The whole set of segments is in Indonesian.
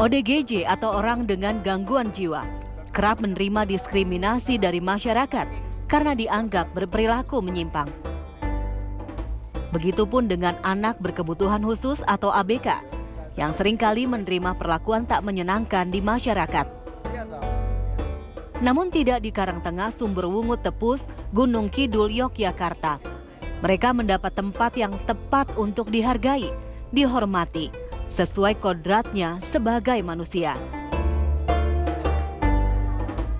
ODGJ atau orang dengan gangguan jiwa kerap menerima diskriminasi dari masyarakat karena dianggap berperilaku menyimpang. Begitupun dengan anak berkebutuhan khusus atau ABK yang seringkali menerima perlakuan tak menyenangkan di masyarakat. Namun tidak di Karangtengah Sumberwungu Tepus, Gunung Kidul, Yogyakarta. Mereka mendapat tempat yang tepat untuk dihargai, dihormati, sesuai kodratnya sebagai manusia.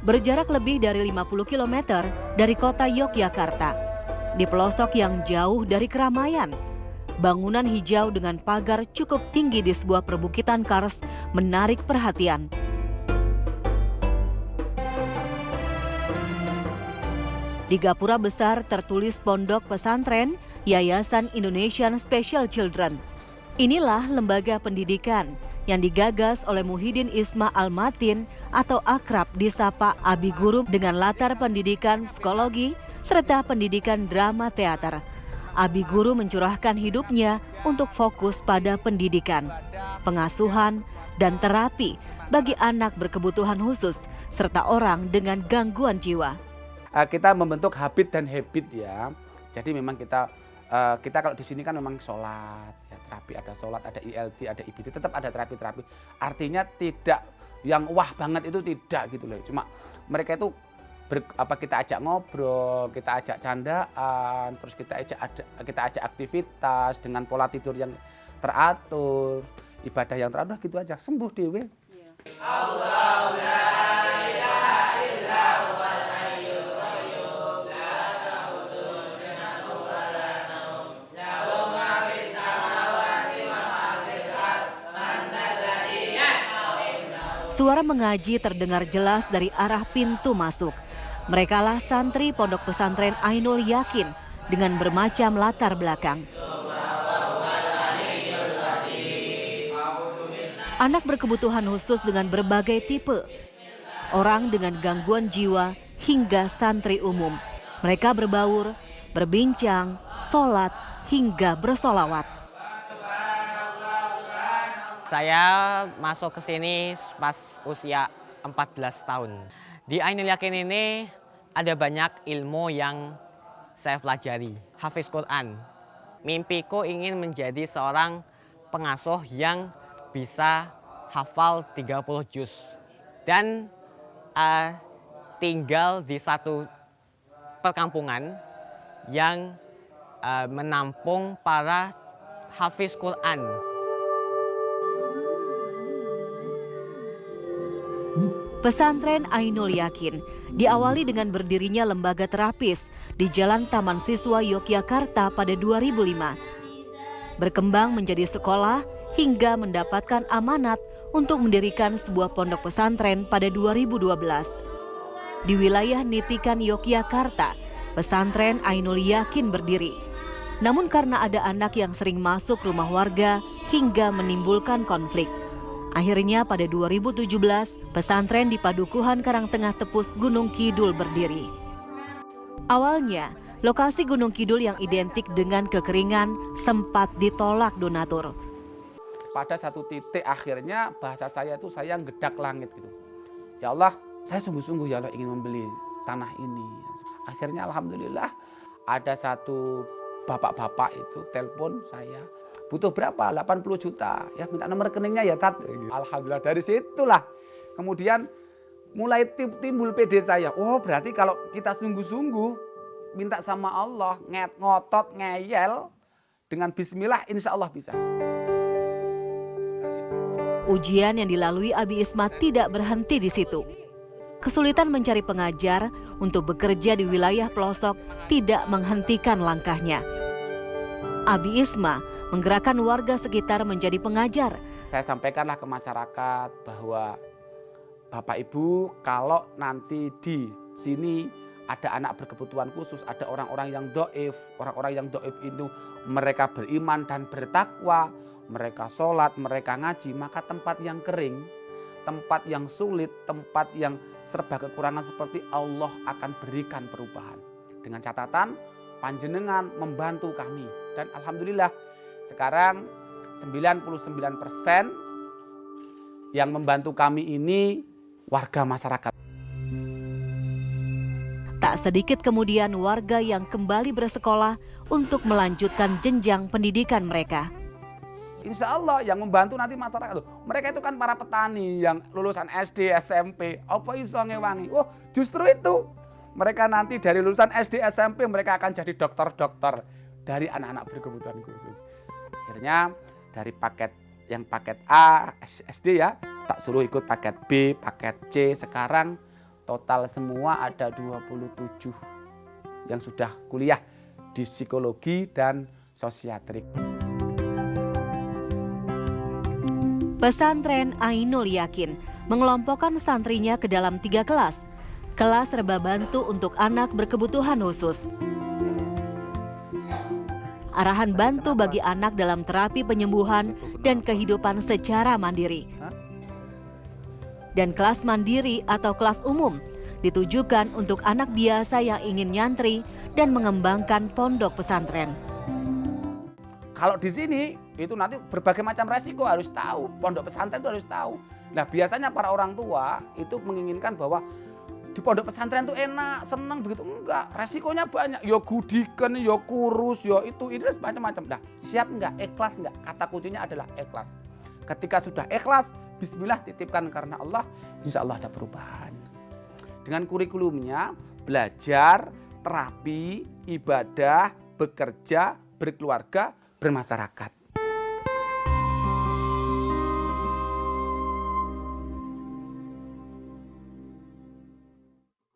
Berjarak lebih dari 50 km dari kota Yogyakarta, di pelosok yang jauh dari keramaian, bangunan hijau dengan pagar cukup tinggi di sebuah perbukitan kars menarik perhatian. Di gapura besar tertulis Pondok Pesantren Yayasan Indonesian Special Children. Inilah lembaga pendidikan yang digagas oleh Muhyiddin Isma Al-Matin atau akrab disapa Abi Guru dengan latar pendidikan psikologi serta pendidikan drama teater. Abi Guru mencurahkan hidupnya untuk fokus pada pendidikan, pengasuhan, dan terapi bagi anak berkebutuhan khusus serta orang dengan gangguan jiwa. Kita membentuk habit dan habit ya. Jadi memang kita kalau di sini kan memang sholat, ya, terapi ada sholat, ada ILT, ada IBT, tetap ada terapi-terapi. Artinya tidak yang wah banget itu tidak gitu loh. Cuma mereka itu kita ajak ngobrol, kita ajak candaan, terus kita ajak aktivitas dengan pola tidur yang teratur, ibadah yang teratur, gitu aja sembuh dewe. Allahu la ilaha illa huwal hayyul qayyum la ta'khudhuhu sinatun wa la nawm lahu ma fis samawati wa ma fil ardh man dzalladzi yashfa'u indahu. Suara mengaji terdengar jelas dari arah pintu masuk. Merekalah santri Pondok Pesantren Ainul Yakin dengan bermacam latar belakang. Anak berkebutuhan khusus dengan berbagai tipe, orang dengan gangguan jiwa hingga santri umum. Mereka berbaur, berbincang, sholat, hingga bersolawat. Saya masuk ke sini pas usia 14 tahun. Di Ainul Yakin ini ada banyak ilmu yang saya pelajari. Hafiz Quran. Mimpiku ingin menjadi seorang pengasuh yang bisa hafal 30 juz. Dan tinggal di satu perkampungan yang menampung para hafiz Quran. Pesantren Ainul Yakin diawali dengan berdirinya lembaga terapis di Jalan Taman Siswa Yogyakarta pada 2005. Berkembang menjadi sekolah hingga mendapatkan amanat untuk mendirikan sebuah pondok pesantren pada 2012. Di wilayah Nitikan Yogyakarta, pesantren Ainul Yakin berdiri. Namun karena ada anak yang sering masuk rumah warga hingga menimbulkan konflik. Akhirnya pada 2017, pesantren di Padukuhan Karangtengah Tepus Gunung Kidul berdiri. Awalnya, lokasi Gunung Kidul yang identik dengan kekeringan sempat ditolak donatur. Pada satu titik akhirnya bahasa saya itu saya gedak langit gitu. Ya Allah, saya sungguh-sungguh ya Allah ingin membeli tanah ini. Akhirnya alhamdulillah ada satu bapak-bapak itu telepon saya. Butuh berapa? 80 juta. Ya minta nomor rekeningnya ya Tat. Alhamdulillah dari situlah kemudian mulai timbul pede saya. Oh berarti kalau kita sungguh-sungguh minta sama Allah, ngotot, ngeyel dengan bismillah insya Allah bisa. Ujian yang dilalui Abi Isma tidak berhenti di situ. Kesulitan mencari pengajar untuk bekerja di wilayah pelosok tidak menghentikan langkahnya. Abi Isma menggerakkan warga sekitar menjadi pengajar. Saya sampaikanlah ke masyarakat bahwa Bapak Ibu kalau nanti di sini ada anak berkebutuhan khusus, ada orang-orang yang doif, orang-orang yang doif itu mereka beriman dan bertakwa, mereka sholat, mereka ngaji, maka tempat yang kering, tempat yang sulit, tempat yang serba kekurangan seperti Allah akan berikan perubahan. Dengan catatan panjenengan membantu kami. Dan alhamdulillah sekarang 99% Yang membantu kami ini warga masyarakat. Tak sedikit kemudian warga yang kembali bersekolah untuk melanjutkan jenjang pendidikan mereka. Insya Allah yang membantu nanti masyarakat. Mereka itu kan para petani yang lulusan SD, SMP. Apa iso ngewangi? Oh justru itu. Mereka nanti dari lulusan SD, SMP mereka akan jadi dokter-dokter dari anak-anak berkebutuhan khusus. Akhirnya dari paket A, SD ya, tak suruh ikut paket B, paket C. Sekarang total semua ada 27 yang sudah kuliah di psikologi dan sosiatrik. Pesantren Ainul Yakin mengelompokkan santrinya ke dalam 3 kelas. Kelas serba bantu untuk anak berkebutuhan khusus. Arahan bantu bagi anak dalam terapi penyembuhan dan kehidupan secara mandiri. Dan kelas mandiri atau kelas umum ditujukan untuk anak biasa yang ingin nyantri dan mengembangkan pondok pesantren. Kalau di sini itu nanti berbagai macam resiko harus tahu, pondok pesantren itu harus tahu. Nah biasanya para orang tua itu menginginkan bahwa di pondok pesantren itu enak, senang begitu. Enggak, resikonya banyak. Ya gudikan, ya kurus, ya itu macam-macam. Nah siap enggak, ikhlas enggak? Kata kuncinya adalah ikhlas. Ketika sudah ikhlas, bismillah titipkan karena Allah, insya Allah ada perubahan. Dengan kurikulumnya belajar, terapi, ibadah, bekerja, berkeluarga, bermasyarakat.